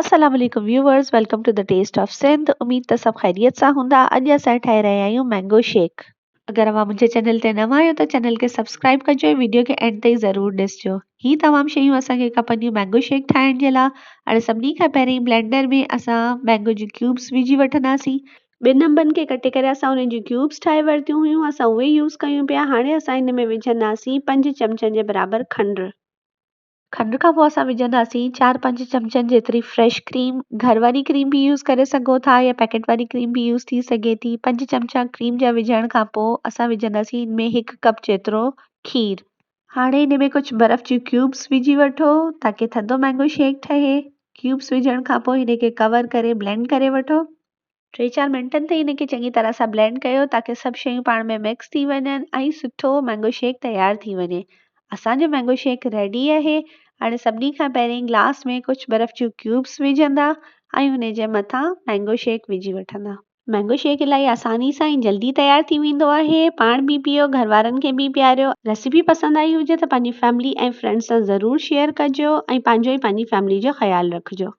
अस्सलाम वालेकुम viewers, welcome to the taste of Sindh. उम्मीद त सब खैरियत सां हूंदा। अॼु असां ठाहे रहिया आहियूं मैंगो शेक। अगर अव्हां मुंहिंजे चैनल ते नवां आहियो त चैनल खे सब्सक्राइब कजो ऐं वीडियो खे एंड ताईं ज़रूर ॾिसजो। ही तमामु शयूं असांखे खपंदियूं मैंगो शेक ठाहिण जे लाइ। हाणे सभिनी खां पहिरीं ब्लेंडर में असां मैंगो जूं क्यूब्स विझी वठंदासीं। ॿिनि अंबनि खे कटे करे असां उन्हनि जूं क्यूब्स ठाहे वरितियूं हुयूं। असां उहे यूज़ कयूं पिया। हाणे असां हिन में विझंदासीं 5 चमचनि जे बराबरि खंडु। खंड खां पोइ असां विझंदासीं 4-5 चमचनि जेतिरी फ्रेश क्रीम। घर वारी क्रीम भी यूज़ करे सघो था या पैकेट वारी क्रीम भी यूज़ थी सघे थी। 5 चमचा क्रीम जा विझण खां पोइ असां विझंदासीं हिन में 1 कप जेतिरो खीर। हाणे हिन में कुछ बर्फ़ जूं क्यूब्स विझी वठो ताकि थधो मैंगो शेक ठहे। क्यूब्स विझण खां पोइ हिन खे कवर करे ब्लेंड करे वठो। 3-4 मिंटनि ताईं हिन खे चङी तरह सां ब्लेंड कयो ताकि सभु शयूं पाण में मिक्स थी वञनि ऐं सुठो मैंगो शेक तयार थी वञे। असांजो मैंगो शेक रेडी आहे। हाणे सभिनी खां पहिरीं ग्लास में कुछ बर्फ़ जूं क्यूब्स विझंदा ऐं हुन जे मथां मैंगो शेक विझी वठंदा। मैंगो शेक इलाही आसानी सां ऐं जल्दी तयार थी वेंदो आहे। पाण बि पीओ, घर वारनि खे बि पीआरियो। रेसिपी पसंदि आई हुजे त पंहिंजी फैमिली ऐं फ्रेंड्स सां ज़रूर शेयर कजो ऐं पंहिंजो ऐं पंहिंजी फैमिली जो ख़्यालु रखिजो।